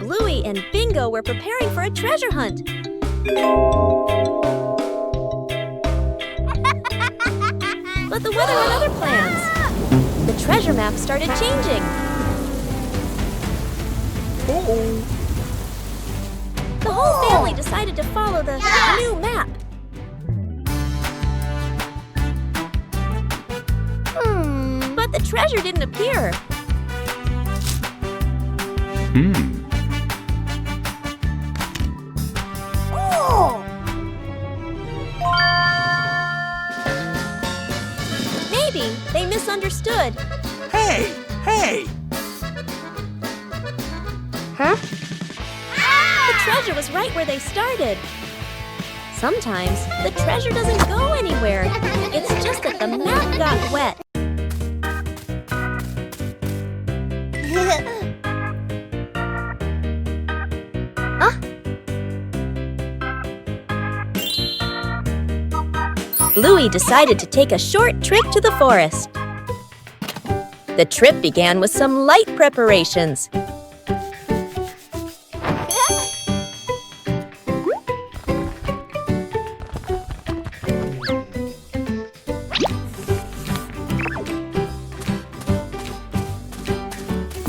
Bluey and Bingo were preparing for a treasure hunt. But the weather had other plans. The treasure map started changing. The whole family decided to follow the new map. But the treasure didn't appear. Maybe they misunderstood. Hey! Hey! Huh? The treasure was right where they started. Sometimes the treasure doesn't go anywhere. It's just that the map got wet. Bluey decided to take a short trip to the forest. The trip began with some light preparations.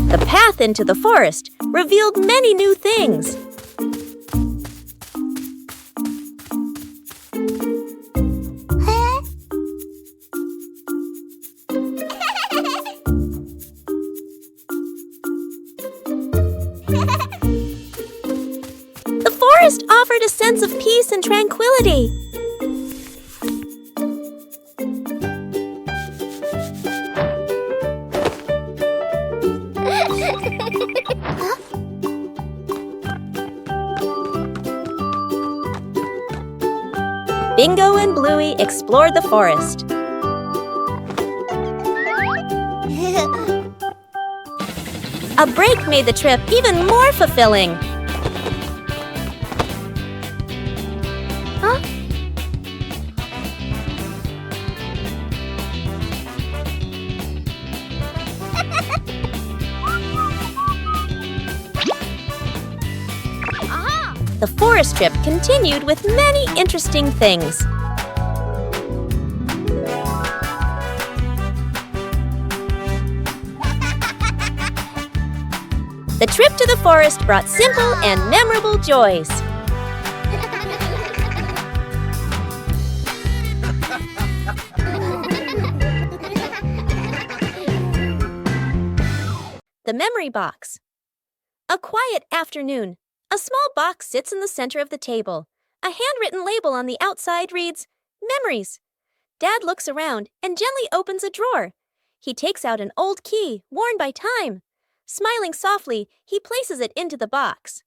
The path into the forest revealed many new things. The forest offered a sense of peace and tranquility. Bingo and Bluey explored the forest. A break made the trip even more fulfilling. Huh? The forest trip continued with many interesting things. The trip to the forest brought simple and memorable joys. The memory box. A quiet afternoon. A small box sits in the center of the table. A handwritten label on the outside reads, "Memories." Dad looks around and gently opens a drawer. He takes out an old key, worn by time. Smiling softly, he places it into the box.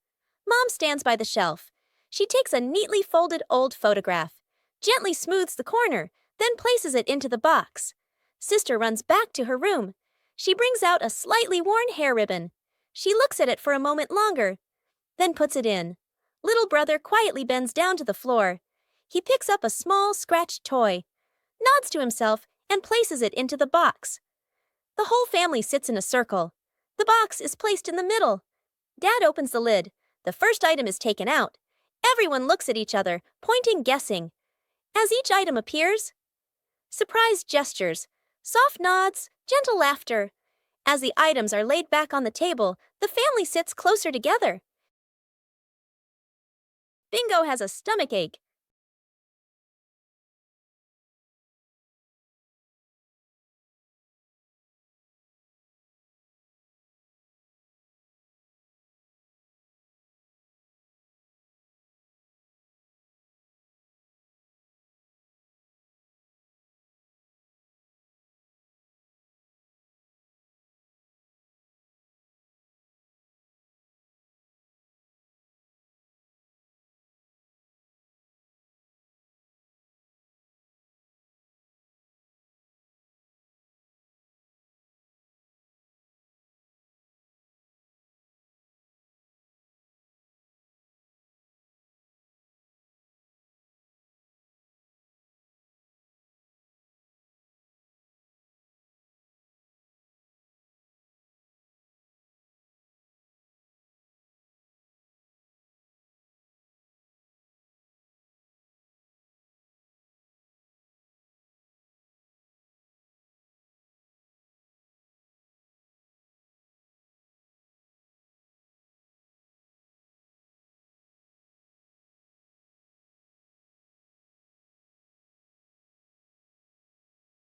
Mom stands by the shelf. She takes a neatly folded old photograph, gently smooths the corner, then places it into the box. Sister runs back to her room. She brings out a slightly worn hair ribbon. She looks at it for a moment longer, then puts it in. Little brother quietly bends down to the floor. He picks up a small, scratched toy, nods to himself, and places it into the box. The whole family sits in a circle. The box is placed in the middle. Dad opens the lid. The first item is taken out. Everyone looks at each other, pointing, guessing. As each item appears, surprised gestures, soft nods, gentle laughter. As the items are laid back on the table, the family sits closer together. Bingo has a stomachache.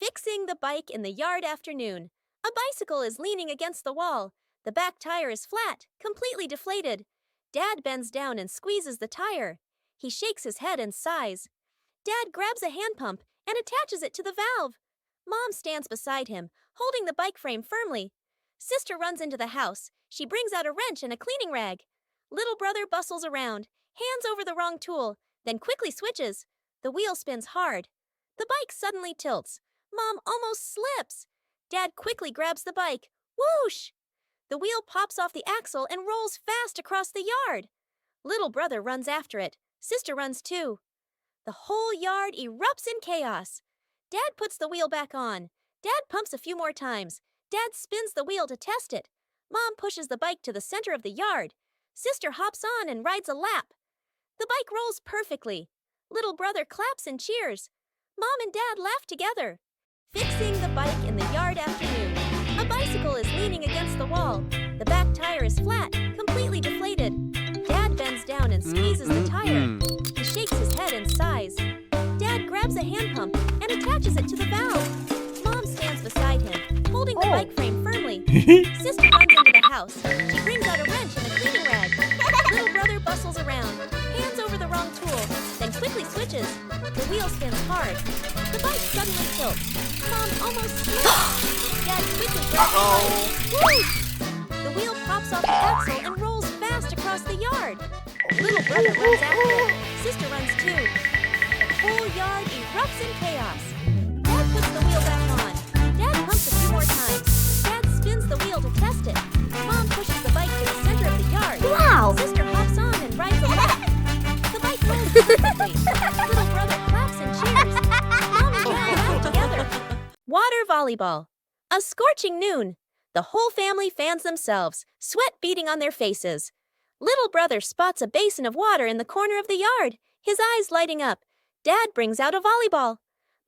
Fixing the bike in the yard afternoon. A bicycle is leaning against the wall. The back tire is flat, completely deflated. Dad bends down and squeezes the tire. He shakes his head and sighs. Dad grabs a hand pump and attaches it to the valve. Mom stands beside him, holding the bike frame firmly. Sister runs into the house. She brings out a wrench and a cleaning rag. Little brother bustles around, hands over the wrong tool, then quickly switches. The wheel spins hard. The bike suddenly tilts. Mom almost slips. Dad quickly grabs the bike. Whoosh! The wheel pops off the axle and rolls fast across the yard. Little brother runs after it. Sister runs too. The whole yard erupts in chaos. Dad puts the wheel back on. Dad pumps a few more times. Dad spins the wheel to test it. Mom pushes the bike to the center of the yard. Sister hops on and rides a lap. The bike rolls perfectly. Little brother claps and cheers. Mom and Dad laugh together. Fixing the bike in the yard afternoon. A bicycle is leaning against the wall. The back tire is flat, completely deflated. Dad bends down and squeezes the tire. He shakes his head and sighs. Dad grabs a hand pump and attaches it to the valve. Mom stands beside him, holding the bike frame firmly. Sister runs into the house. She brings out a wrench and a cleaning rag. Little brother bustles around, hands over the wrong tool, then quickly switches. The wheel spins hard. The bike suddenly tilts. Mom almost slips. Dad quickly grabs the bike. Whoosh! The wheel pops off the axle and rolls fast across the yard. Little brother runs after it. Sister runs too. The whole yard erupts in chaos. Dad puts the wheel back on. Dad pumps a few more times. Dad spins the wheel to test it. Mom pushes the bike to the center of the yard. Wow! Sister hops on and rides a lap. The bike rolls perfectly. Little brother claps and cheers. Mom and Dad laugh together. Water volleyball. A scorching noon. The whole family fans themselves, sweat beading on their faces. Little brother spots a basin of water in the corner of the yard, his eyes lighting up. Dad brings out a volleyball.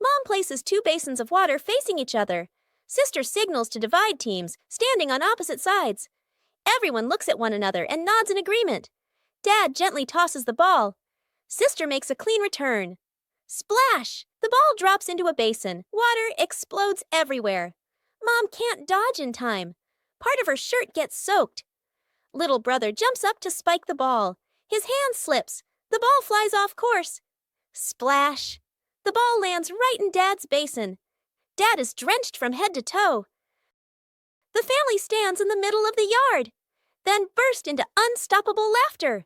Mom places 2 basins of water facing each other. Sister signals to divide teams, standing on opposite sides. Everyone looks at one another and nods in agreement. Dad gently tosses the ball. Sister makes a clean return. Splash! The ball drops into a basin. Water explodes everywhere. Mom can't dodge in time. Part of her shirt gets soaked. Little brother jumps up to spike the ball. His hand slips. The ball flies off course. Splash! The ball lands right in Dad's basin. Dad is drenched from head to toe. The family stands in the middle of the yard, then burst into unstoppable laughter.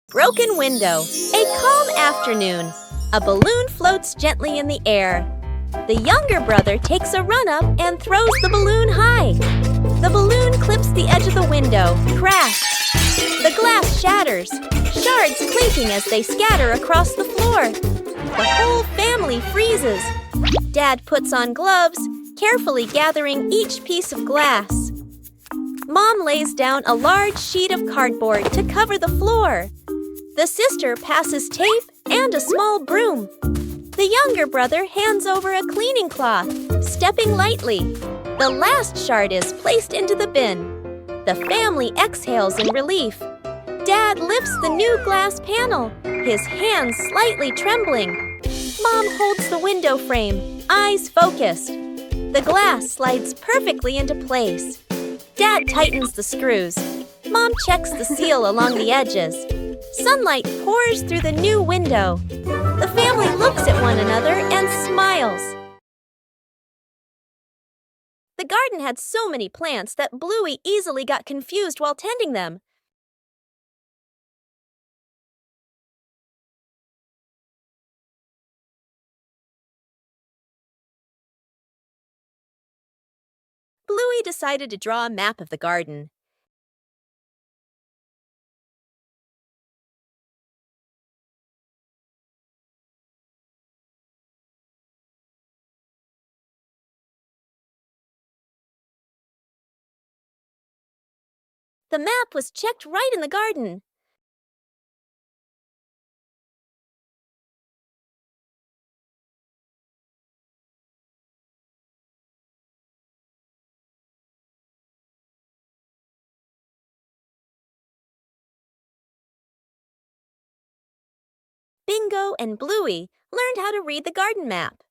Broken window. A calm afternoon. A balloon floats gently in the air. The younger brother takes a run up and throws the balloon high. The balloon clips the edge of the window. Crash! The glass shatters, shards clinking as they scatter across the floor. The whole family freezes. Dad puts on gloves, carefully gathering each piece of glass. Mom lays down a large sheet of cardboard to cover the floor. The sister passes tape and a small broom. The younger brother hands over a cleaning cloth, stepping lightly. The last shard is placed into the bin. The family exhales in relief. Dad lifts the new glass panel, his hands slightly trembling. Mom holds the window frame, eyes focused. The glass slides perfectly into place. Dad tightens the screws. Mom checks the seal along the edges. Sunlight pours through the new window. The family looks at one another and smiles. The garden had so many plants that Bluey easily got confused while tending them. Bluey decided to draw a map of the garden. The map was checked right in the garden. Bingo and Bluey learned how to read the garden map.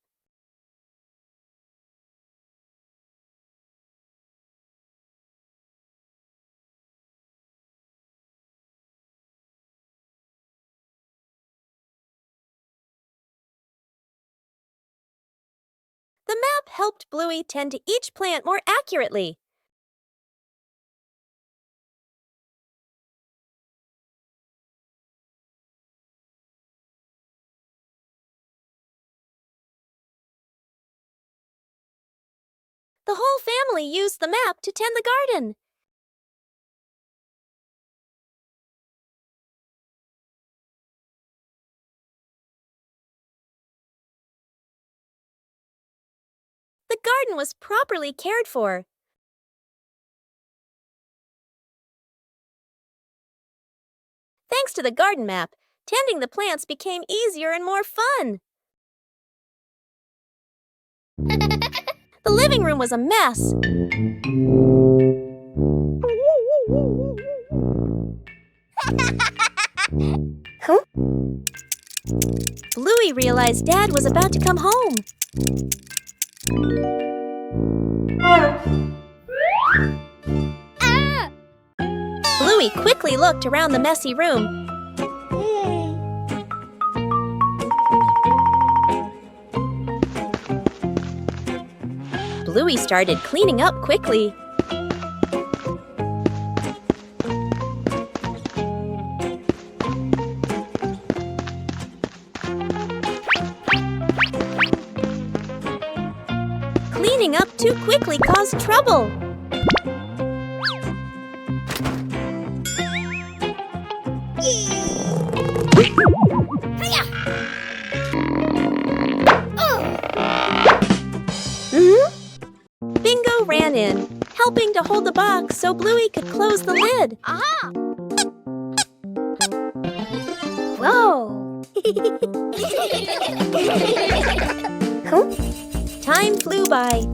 The map helped Bluey tend to each plant more accurately. The whole family used the map to tend the garden. The garden was properly cared for. Thanks to the garden map, tending the plants became easier and more fun. The living room was a mess. Bluey realized Dad was about to come home. Bluey quickly looked around the messy room. Bluey started cleaning up quickly. Cleaning up too quickly caused trouble. Bingo ran in, helping to hold the box so Bluey could close the lid. Aha! Whoa! Time flew by.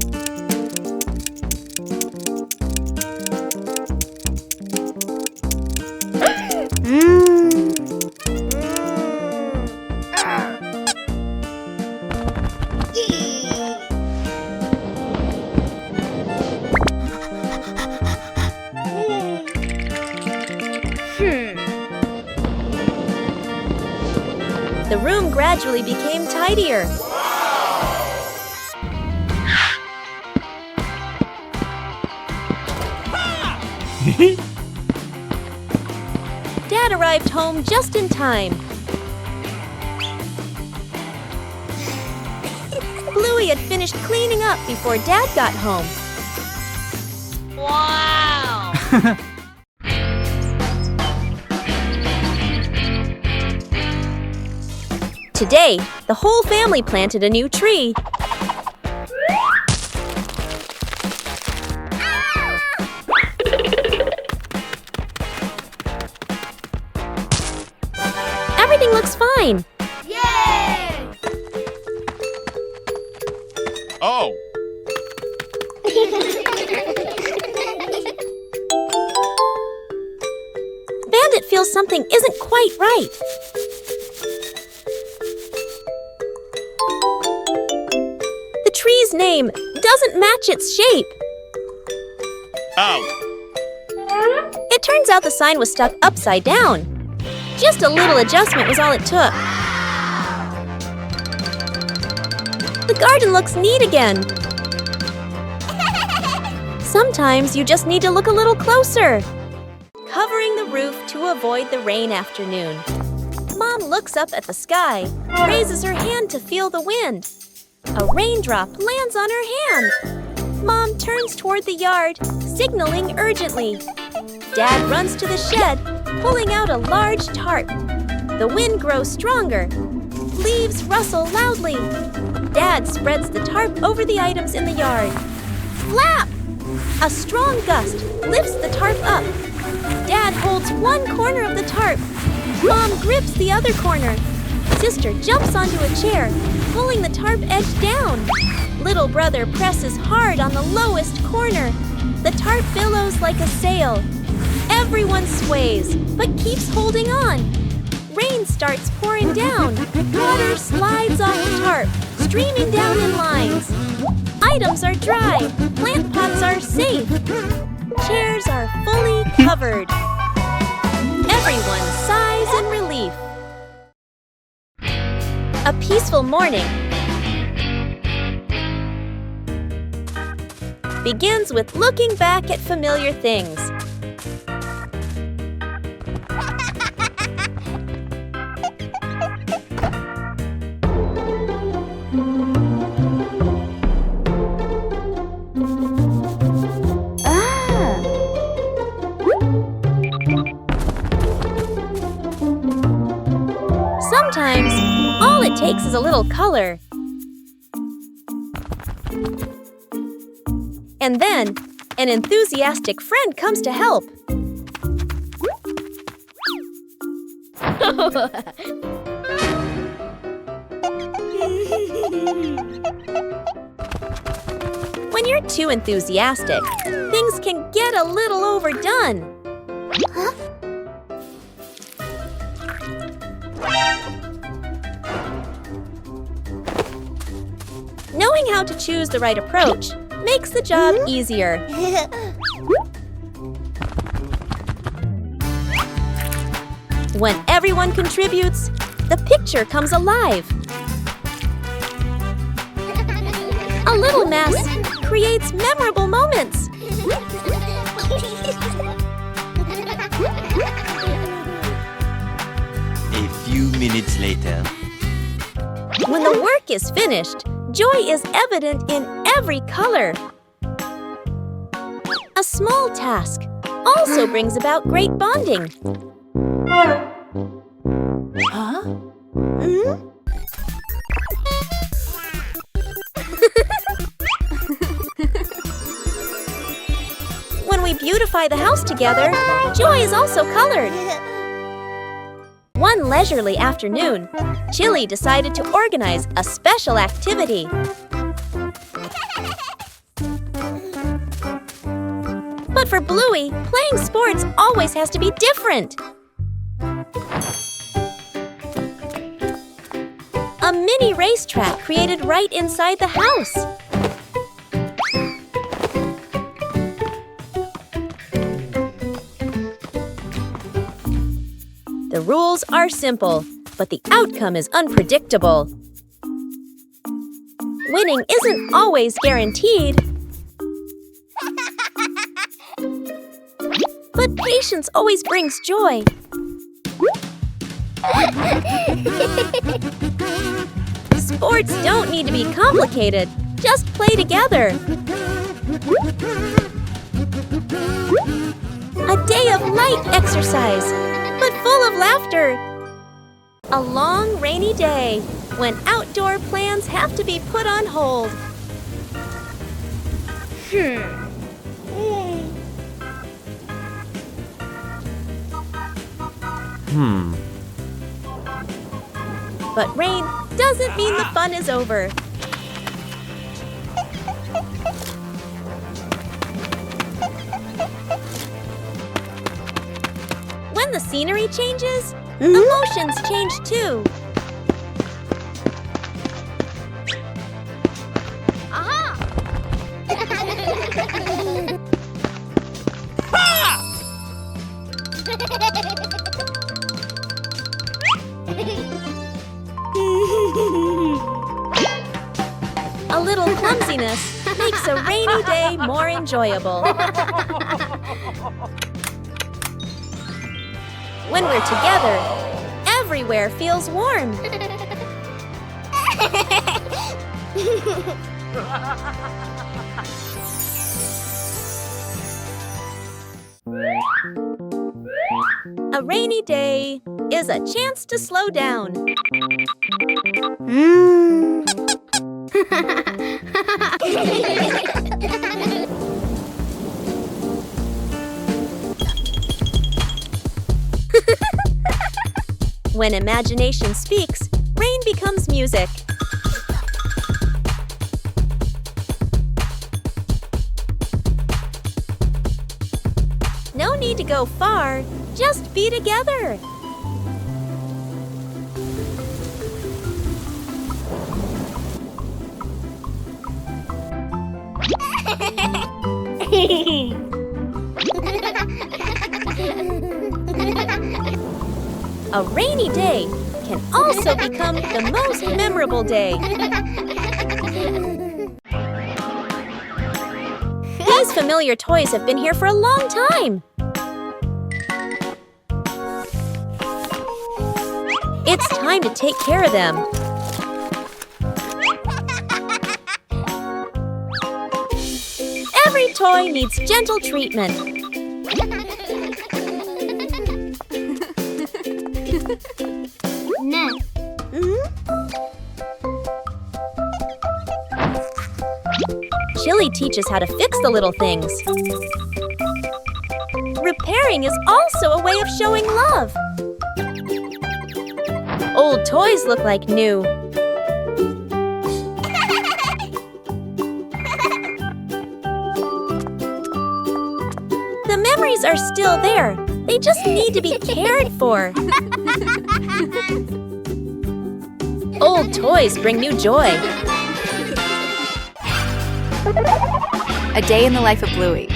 The room gradually became tidier. Dad arrived home just in time. Bluey had finished cleaning up before Dad got home. Wow! Today, the whole family planted a new tree. Everything looks fine. Yay! Oh! Bandit feels something isn't quite right. The tree's name doesn't match its shape. Out! It turns out the sign was stuck upside down. Just a little adjustment was all it took. The garden looks neat again. Sometimes you just need to look a little closer. Covering the roof to avoid the rain afternoon. Mom looks up at the sky, raises her hand to feel the wind. A raindrop lands on her hand. Mom turns toward the yard, signaling urgently. Dad runs to the shed, pulling out a large tarp. The wind grows stronger. Leaves rustle loudly. Dad spreads the tarp over the items in the yard. Flap! A strong gust lifts the tarp up. Dad holds one corner of the tarp. Mom grips the other corner. Sister jumps onto a chair, pulling the tarp edge down. Little brother presses hard on the lowest corner. The tarp billows like a sail. Everyone sways, but keeps holding on. Rain starts pouring down. Water slides off the tarp, streaming down in lines. Items are dry. Plant pots are safe. Chairs are fully covered. Everyone sighs in relief. A peaceful morning begins with looking back at familiar things. Sometimes, all it takes is a little color. And then, an enthusiastic friend comes to help. When you're too enthusiastic, things can get a little overdone. Knowing how to choose the right approach makes the job easier. When everyone contributes, the picture comes alive. A little mess creates memorable moments. A few minutes later. When the work is finished, joy is evident in every color. A small task also brings about great bonding. Huh? When we beautify the house together, joy is also colored. One leisurely afternoon, Chili decided to organize a special activity. But for Bluey, playing sports always has to be different. A mini racetrack created right inside the house. The rules are simple, but the outcome is unpredictable. Winning isn't always guaranteed. But patience always brings joy. Sports don't need to be complicated. Just play together. A day of light exercise, but full of laughter. A long rainy day when outdoor plans have to be put on hold. But rain doesn't mean the fun is over. When the scenery changes, emotions change too. Aha! A little clumsiness makes a rainy day more enjoyable. When we're together, everywhere feels warm. A rainy day is a chance to slow down. When imagination speaks, rain becomes music. No need to go far, just be together. A rainy day can also become the most memorable day. These familiar toys have been here for a long time. It's time to take care of them. Every toy needs gentle treatment. Chili teaches how to fix the little things. Repairing is also a way of showing love. Old toys look like new. The memories are still there. They just need to be cared for. Old toys bring new joy. A day in the life of Bluey.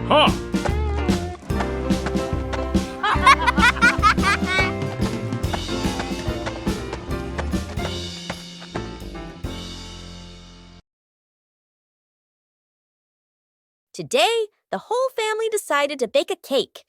Huh. Today, the whole family decided to bake a cake.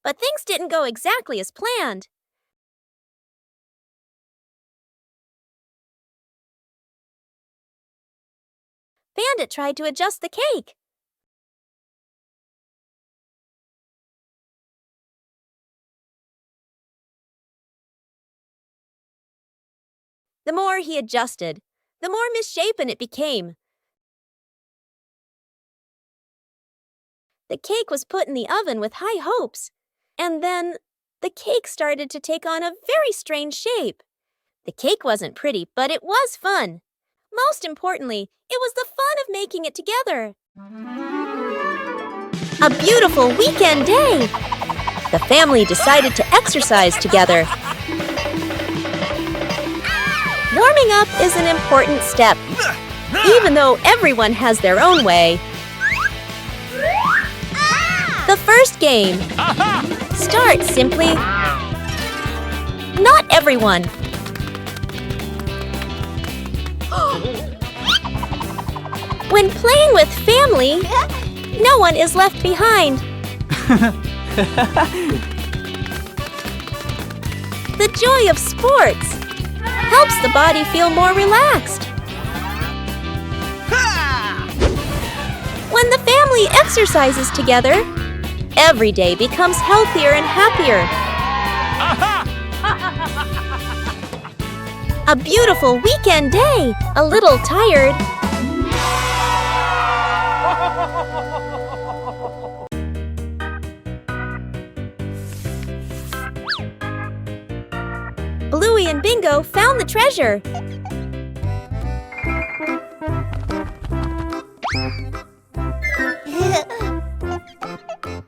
But things didn't go exactly as planned. Bandit tried to adjust the cake. The more he adjusted, the more misshapen it became. The cake was put in the oven with high hopes, and then the cake started to take on a very strange shape. The cake wasn't pretty, but it was fun. Most importantly, it was the fun of making it together. A beautiful weekend day! The family decided to exercise together. Warming up is an important step, even though everyone has their own way. The first game. Start simply. Not everyone. When playing with family, no one is left behind. The joy of sports helps the body feel more relaxed. When the family exercises together, every day becomes healthier and happier. A beautiful weekend day, a little tired. Bluey and Bingo found the treasure.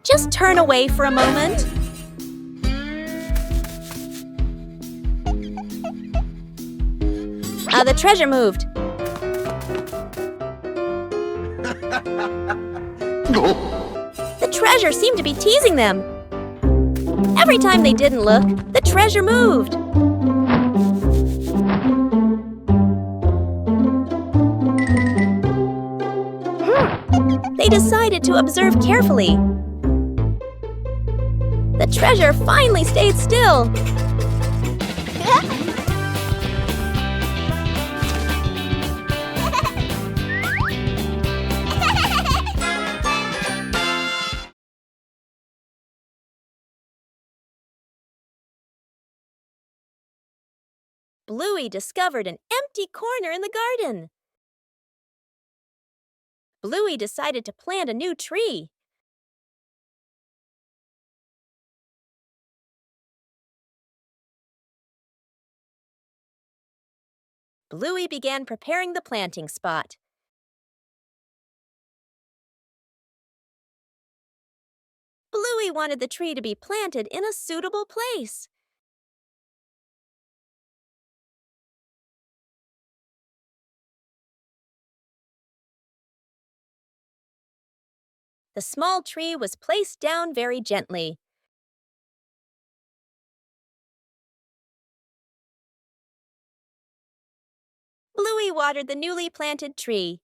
Just turn away for a moment. The treasure moved. The treasure seemed to be teasing them. Every time they didn't look, the treasure moved. They decided to observe carefully. The treasure finally stayed still. Bluey discovered an empty corner in the garden. Bluey decided to plant a new tree. Bluey began preparing the planting spot. Bluey wanted the tree to be planted in a suitable place. The small tree was placed down very gently. Bluey watered the newly planted tree.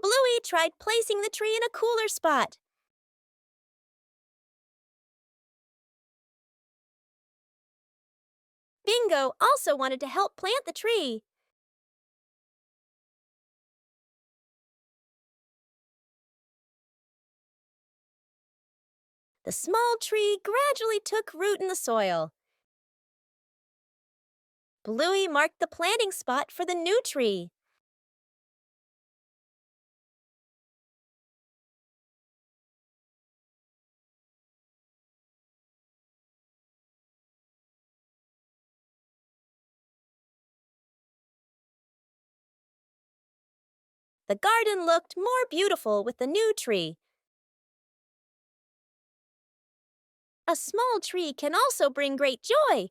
Bluey tried placing the tree in a cooler spot. Bingo also wanted to help plant the tree. The small tree gradually took root in the soil. Bluey marked the planting spot for the new tree. The garden looked more beautiful with the new tree. A small tree can also bring great joy.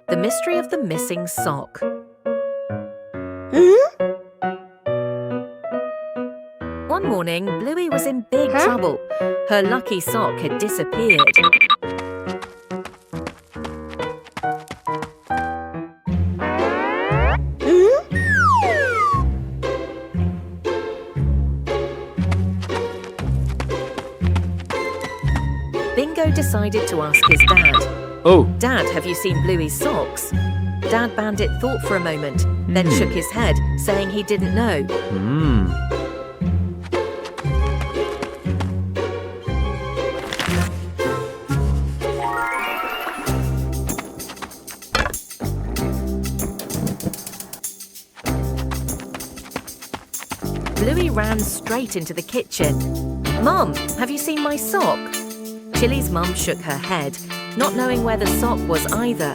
The mystery of the missing sock. One morning, Bluey was in big trouble. Her lucky sock had disappeared. Bingo decided to ask his dad. Oh. Dad, have you seen Bluey's socks? Dad Bandit thought for a moment, then shook his head, saying he didn't know. Bluey ran straight into the kitchen. Mum, have you seen my sock? Chili's mum shook her head, not knowing where the sock was either.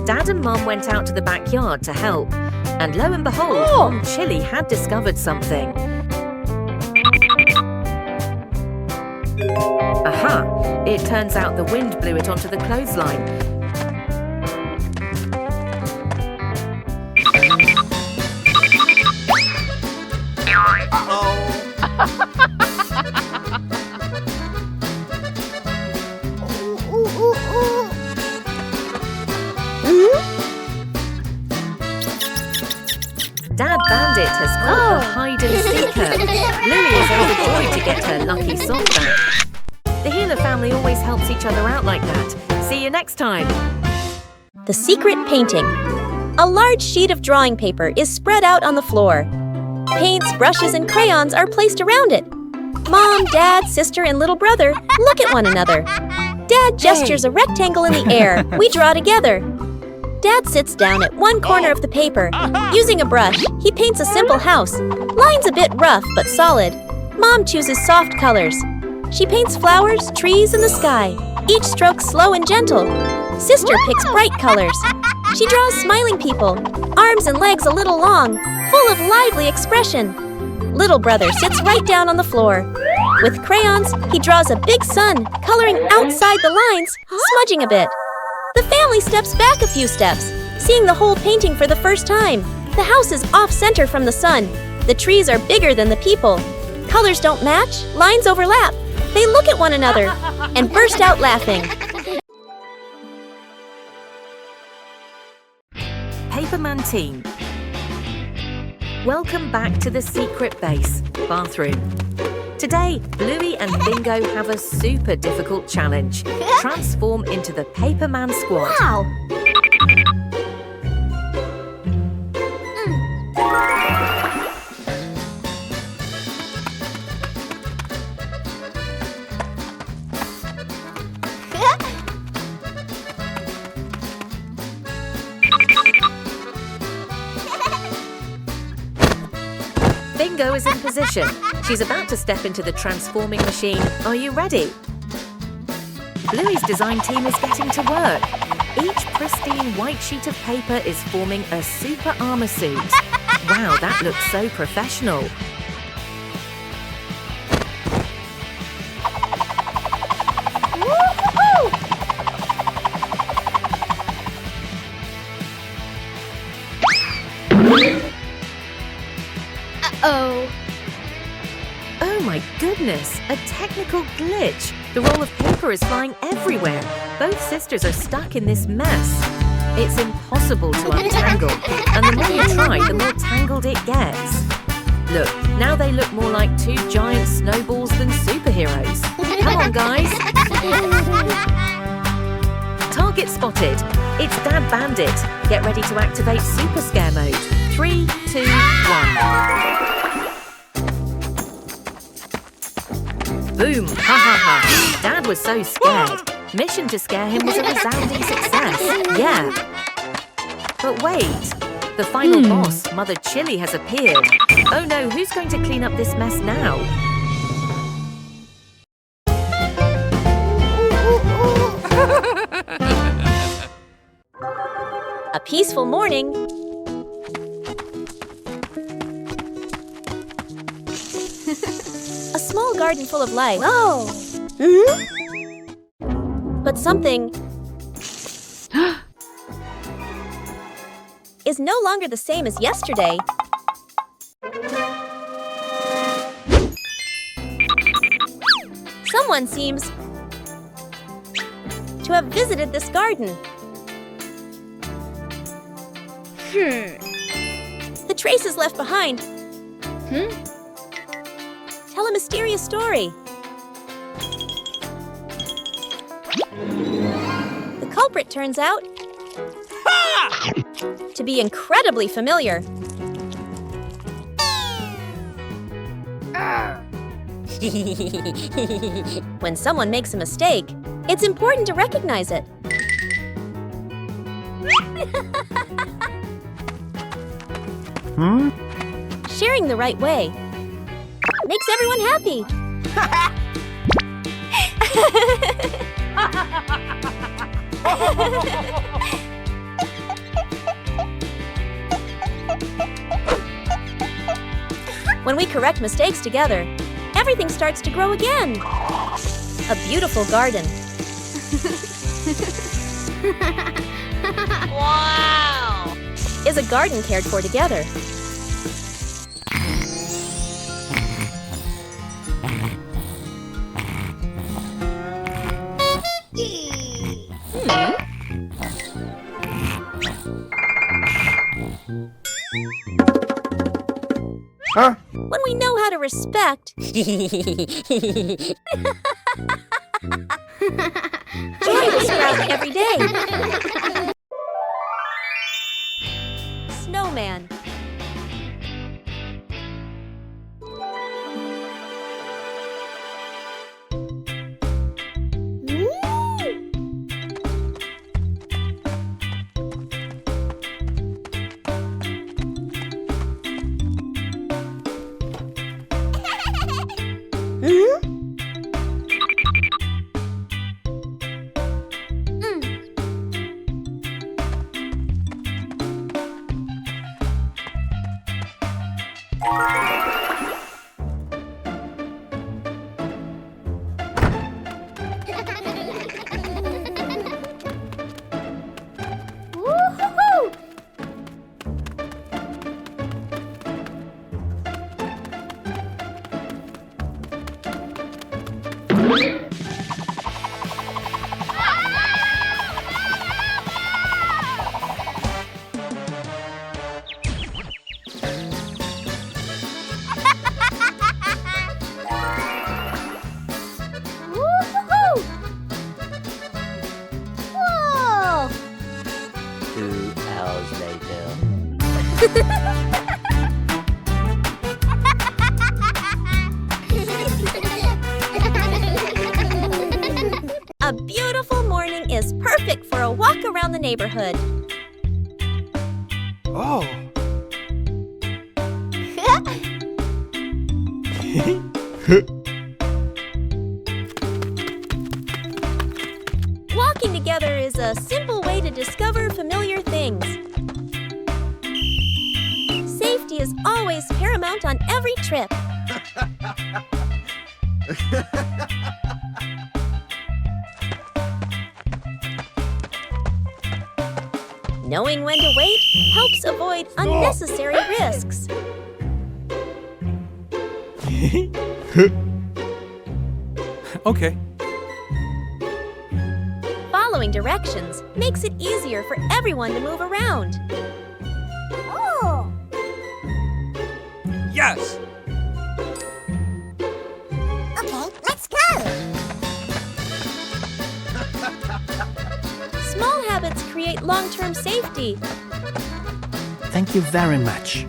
Dad and Mum went out to the backyard to help, and lo and behold, Mum Chili had discovered something. Aha! It turns out the wind blew it onto the clothesline. Dad Bandit has caught the hide-and-seeker. Bluey is overjoyed to get her lucky sock back. The Healer family always helps each other out like that. See you next time. The secret painting. A large sheet of drawing paper is spread out on the floor. Paints, brushes, and crayons are placed around it. Mom, Dad, sister, and little brother look at one another. Dad gestures a rectangle in the air. We draw together. Dad sits down at one corner of the paper. Using a brush, he paints a simple house. Lines a bit rough but solid. Mom chooses soft colors. She paints flowers, trees, and the sky. Each stroke slow and gentle. Sister picks bright colors. She draws smiling people, arms and legs a little long, full of lively expression. Little brother sits right down on the floor. With crayons, he draws a big sun, coloring outside the lines, smudging a bit. The family steps back a few steps, seeing the whole painting for the first time. The house is off-center from the sun. The trees are bigger than the people. Colors don't match, lines overlap. They look at one another and burst out laughing. Paperman team. Welcome back to the secret base, bathroom. Today, Bluey and Bingo have a super difficult challenge. Transform into the Paperman squad. Wow! Bingo is in position. She's about to step into the transforming machine. Are you ready? Bluey's design team is getting to work. Each pristine white sheet of paper is forming a super armor suit. Wow, that looks so professional. Uh-oh. Oh my goodness, a technical glitch. The roll of paper is flying everywhere. Both sisters are stuck in this mess. It's impossible to untangle, and the more you try, the more tangled it gets. Look, now they look more like two giant snowballs than superheroes. Come on, guys. Target spotted. It's Dad Bandit. Get ready to activate Super Scare Mode. 3, 2, 1. Boom! Ha ha ha! Dad was so scared. Mission to scare him was a resounding success. Yeah. But wait, the final boss, Mother Chili, has appeared. Oh no, who's going to clean up this mess now? A peaceful morning. A small garden full of life. Whoa! But something is no longer the same as yesterday. Someone seems to have visited this garden. The traces left behind tell a mysterious story. The culprit turns out to be incredibly familiar. When someone makes a mistake, it's important to recognize it. Sharing the right way makes everyone happy. When we correct mistakes together, everything starts to grow again. A beautiful garden. Wow! Is a garden cared for together. Huh? When we know how to respect, joy will sprout every day. Snowman. Woo-hoo-hoo! Woo-hoo-hoo! Whoa! 2 hours later. A beautiful morning is perfect for a walk around the neighborhood. Oh. Walking together is a simple way to discover familiar things. Safety is always paramount on every trip. Knowing when to wait helps avoid unnecessary risks. Okay. Following directions makes it easier for everyone to move around. Oh! Yes. Okay, let's go! Small habits create long-term safety. Thank you very much.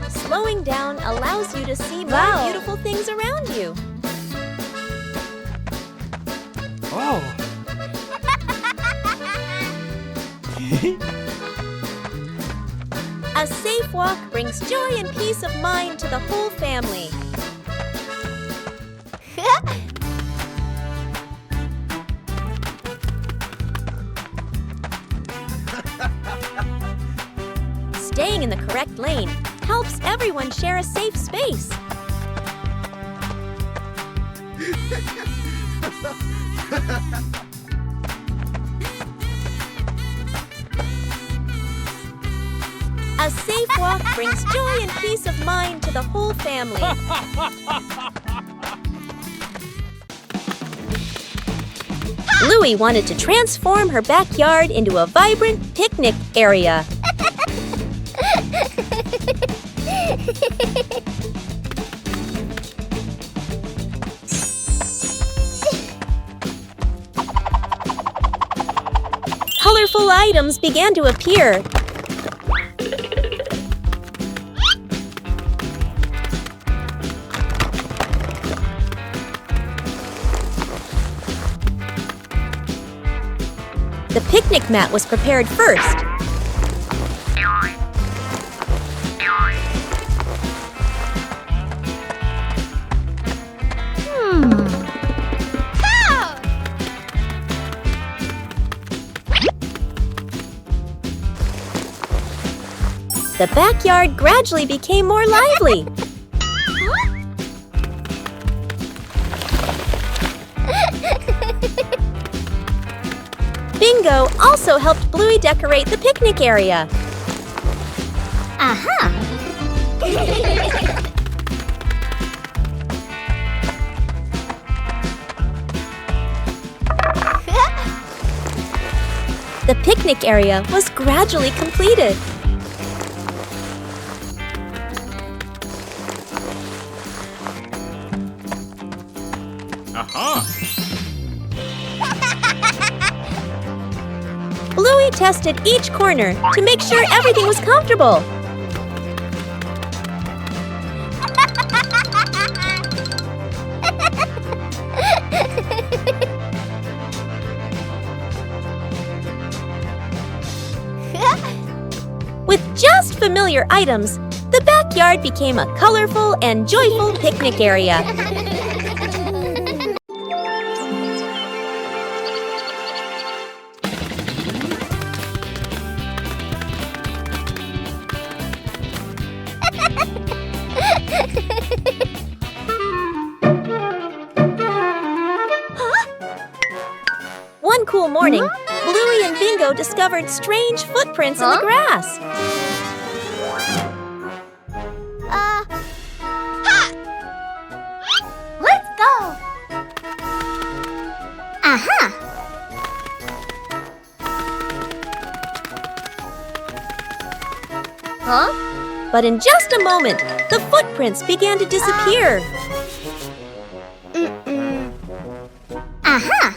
Slowing down allows you to see more beautiful things around you. Oh. A safe walk brings joy and peace of mind to the whole family. Staying in the correct lane helps everyone share a safe space. A safe walk brings joy and peace of mind to the whole family. Bluey wanted to transform her backyard into a vibrant picnic area. Colorful items began to appear. The picnic mat was prepared first. The backyard gradually became more lively. Bingo also helped Bluey decorate the picnic area. Aha! The picnic area was gradually completed. Aha. Bluey tested each corner to make sure everything was comfortable. With just familiar items, the backyard became a colorful and joyful picnic area. morning, Bluey and Bingo discovered strange footprints in the grass. Let's go! Aha! But in just a moment, the footprints began to disappear. Aha!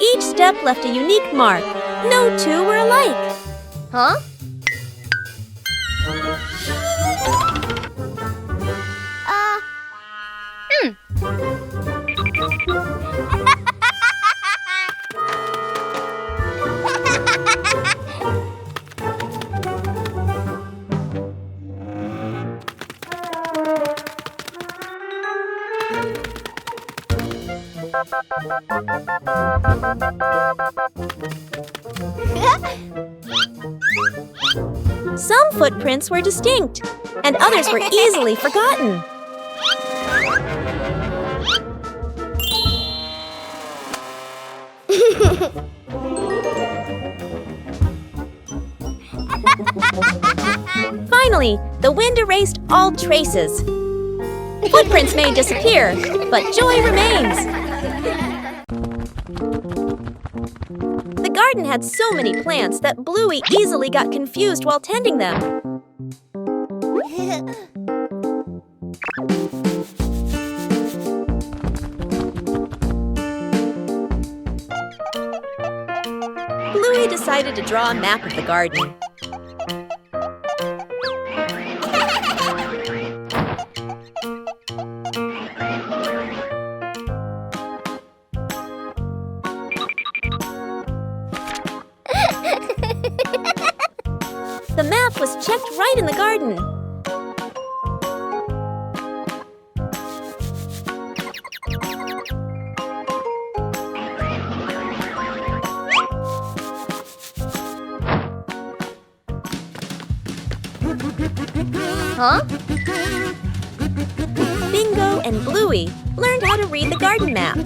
Each step left a unique mark. No two were alike. Some footprints were distinct, and others were easily forgotten. Finally, the wind erased all traces. Footprints may disappear, but joy remains. The garden had so many plants that Bluey easily got confused while tending them. Bluey decided to draw a map of the garden. The map was checked right in the garden. Bingo and Bluey learned how to read the garden map.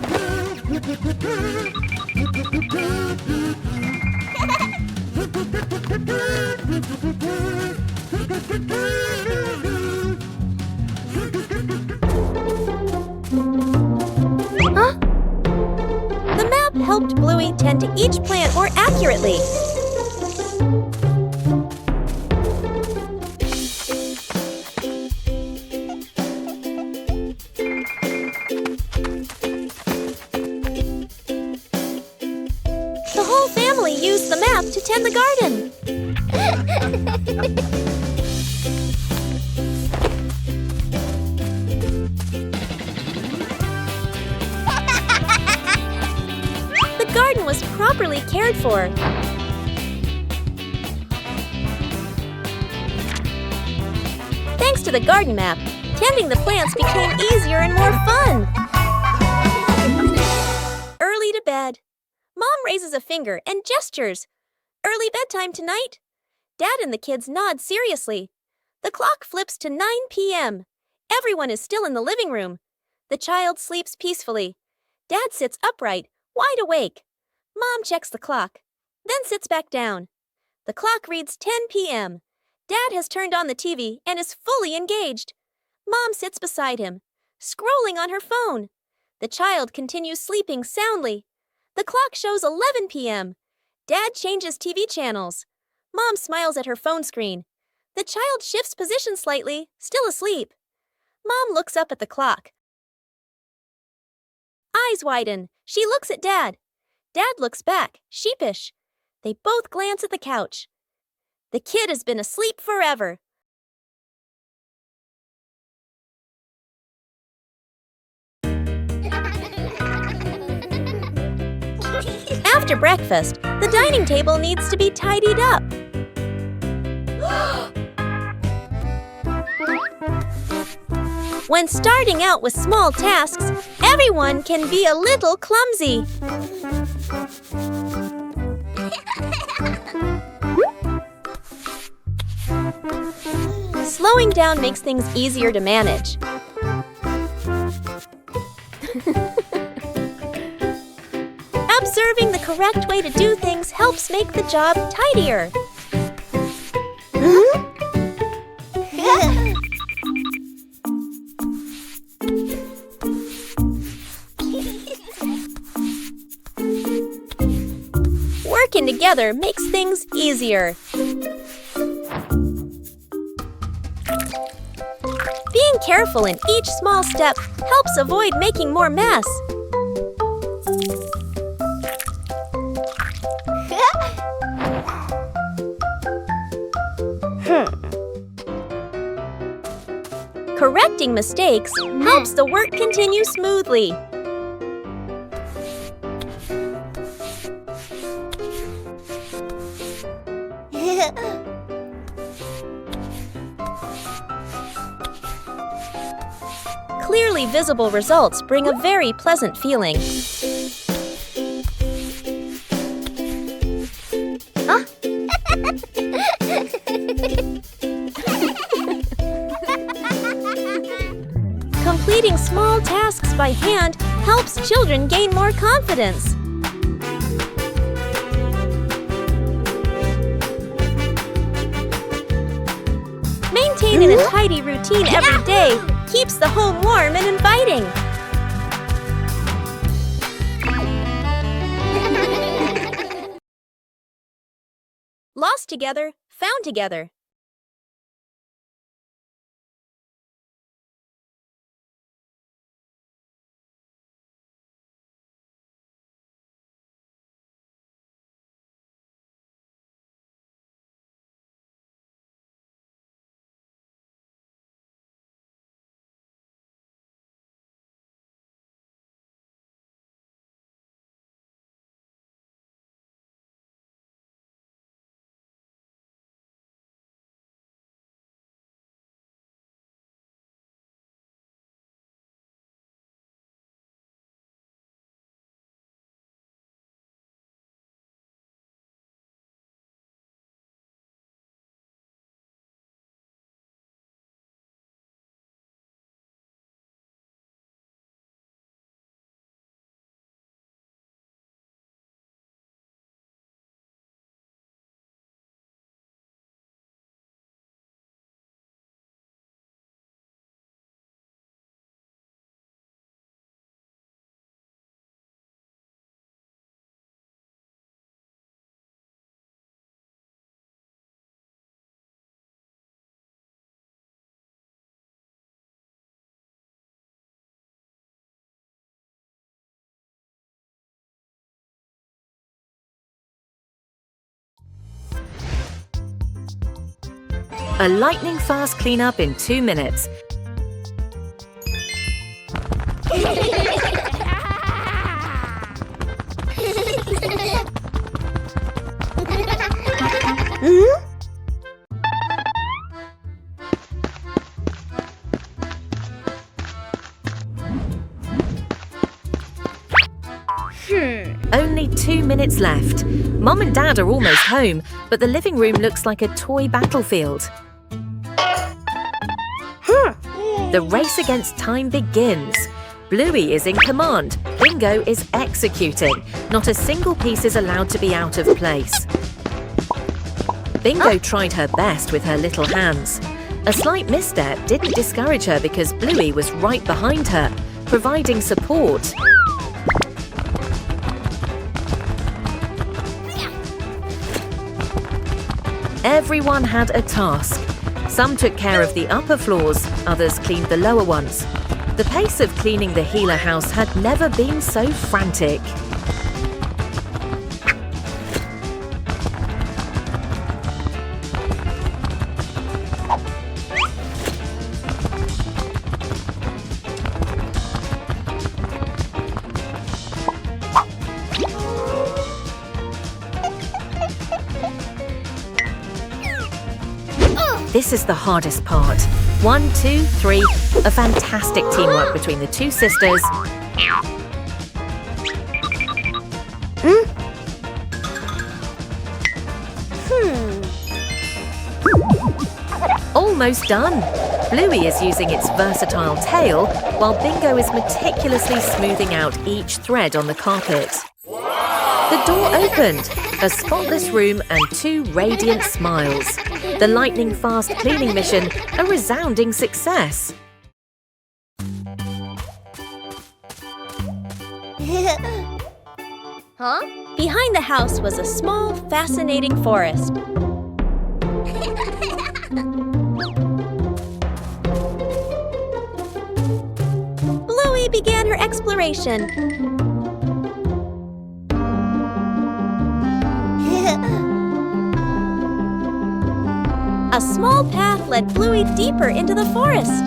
The map helped Bluey tend to each plant more accurately. The whole family used the map to tend the garden. The garden was properly cared for. Thanks to the garden map, tending the plants became easier and more fun. Early to bed. Mom raises a finger and gestures. Early bedtime tonight. Dad and the kids nod seriously. The clock flips to 9 p.m. Everyone is still in the living room. The child sleeps peacefully. Dad sits upright, wide awake. Mom checks the clock, then sits back down. The clock reads 10 p.m. Dad has turned on the TV and is fully engaged. Mom sits beside him, scrolling on her phone. The child continues sleeping soundly. The clock shows 11 p.m. Dad changes TV channels. Mom smiles at her phone screen. The child shifts position slightly, still asleep. Mom looks up at the clock. Eyes widen. She looks at Dad. Dad looks back, sheepish. They both glance at the couch. The kid has been asleep forever. After breakfast, the dining table needs to be tidied up. When starting out with small tasks, everyone can be a little clumsy. Slowing down makes things easier to manage. Observing the correct way to do things helps make the job tidier. Working together makes things easier. Being careful in each small step helps avoid making more mess. Correcting mistakes helps the work continue smoothly. Clearly visible results bring a very pleasant feeling. Completing small tasks by hand helps children gain more confidence. Maintaining a tidy routine every day keeps the home warm and inviting. Lost together, found together. A lightning-fast cleanup in 2 minutes. Only 2 minutes left. Mom and Dad are almost home, but the living room looks like a toy battlefield. The race against time begins. Bluey is in command. Bingo is executing. Not a single piece is allowed to be out of place. Bingo tried her best with her little hands. A slight misstep didn't discourage her because Bluey was right behind her, providing support. Everyone had a task. Some took care of the upper floors, others cleaned the lower ones. The pace of cleaning the Healer house had never been so frantic. This is the hardest part. 1, 2, 3. A fantastic teamwork between the two sisters. almost done. Bluey is using its versatile tail, while Bingo is meticulously smoothing out each thread on the carpet. The door opened, a spotless room and 2 radiant smiles. The lightning-fast cleaning mission, a resounding success. Huh? Behind the house was a small, fascinating forest. Bluey began her exploration. A small path led Bluey deeper into the forest.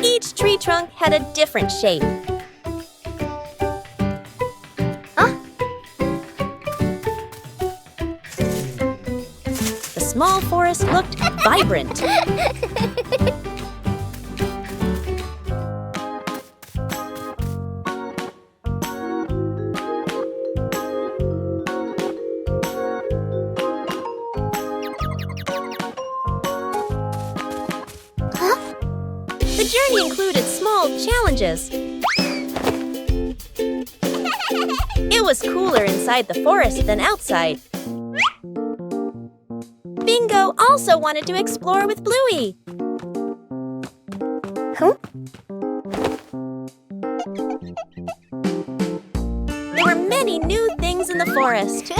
Each tree trunk had a different shape. The small forest looked vibrant. The journey included small challenges. It was cooler inside the forest than outside. Bingo also wanted to explore with Bluey. There were many new things in the forest.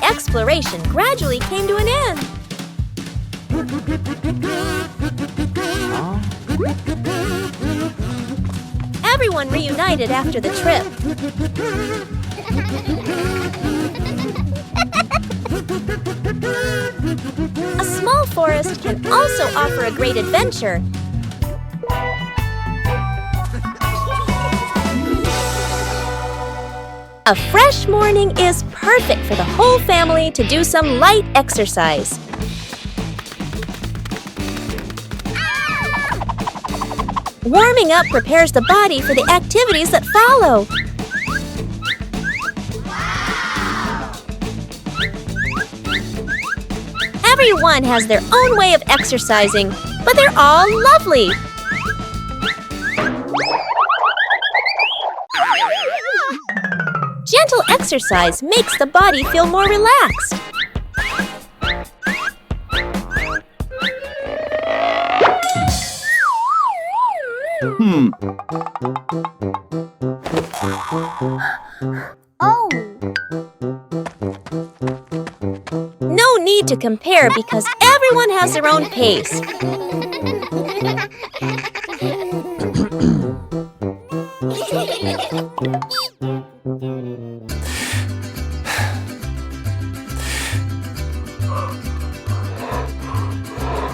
Exploration gradually came to an end. Everyone reunited after the trip. A small forest can also offer a great adventure. A fresh morning is perfect for the whole family to do some light exercise. Warming up prepares the body for the activities that follow. Everyone has their own way of exercising, but they're all lovely. Gentle exercise makes the body feel more relaxed. Oh. No need to compare because everyone has their own pace.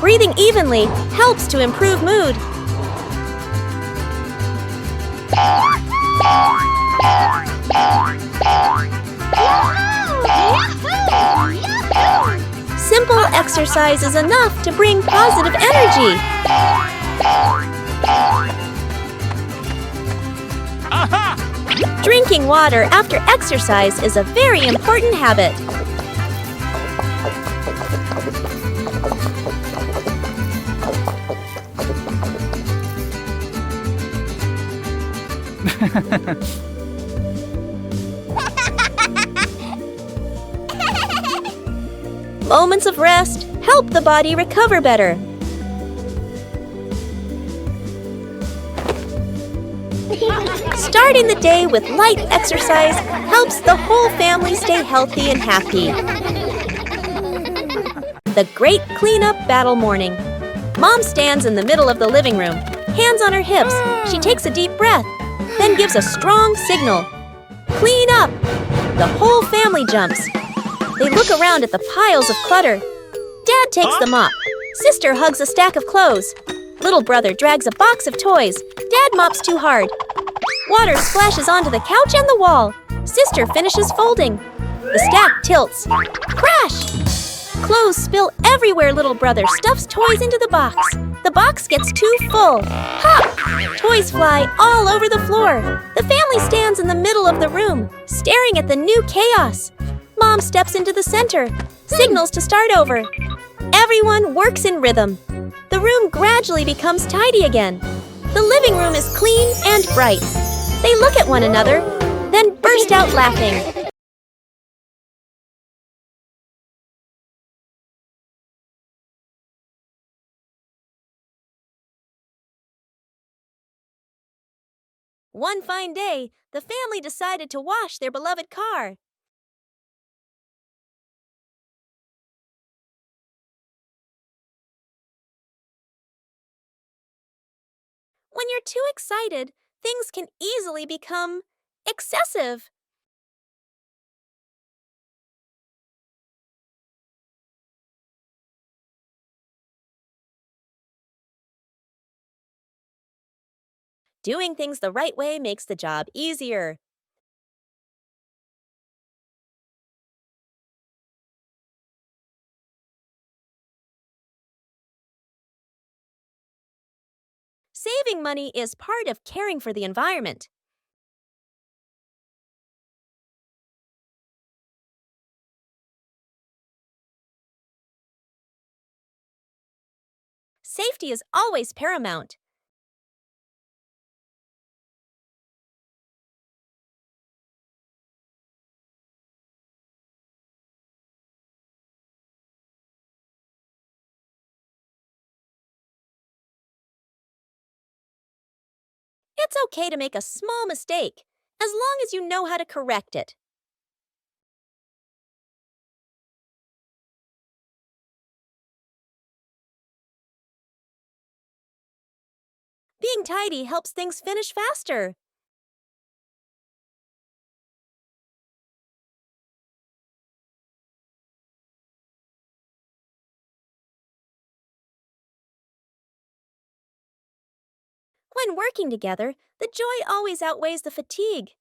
Breathing evenly helps to improve mood. Simple exercise is enough to bring positive energy. Drinking water after exercise is a very important habit. Moments of rest help the body recover better. Starting the day with light exercise helps the whole family stay healthy and happy. The great cleanup battle morning. Mom stands in the middle of the living room, hands on her hips. She takes a deep breath, then gives a strong signal. Clean up! The whole family jumps. They look around at the piles of clutter. Dad takes the mop. Sister hugs a stack of clothes. Little brother drags a box of toys. Dad mops too hard. Water splashes onto the couch and the wall. Sister finishes folding. The stack tilts. Crash! Clothes spill everywhere. Little brother stuffs toys into the box. The box gets too full. Pop! Toys fly all over the floor. The family stands in the middle of the room, staring at the new chaos. Mom steps into the center, signals to start over. Everyone works in rhythm. The room gradually becomes tidy again. The living room is clean and bright. They look at one another, then burst out laughing. One fine day, the family decided to wash their beloved car. When you're too excited, things can easily become excessive. Doing things the right way makes the job easier. Saving money is part of caring for the environment. Safety is always paramount. It's okay to make a small mistake, as long as you know how to correct it. Being tidy helps things finish faster. When working together, the joy always outweighs the fatigue.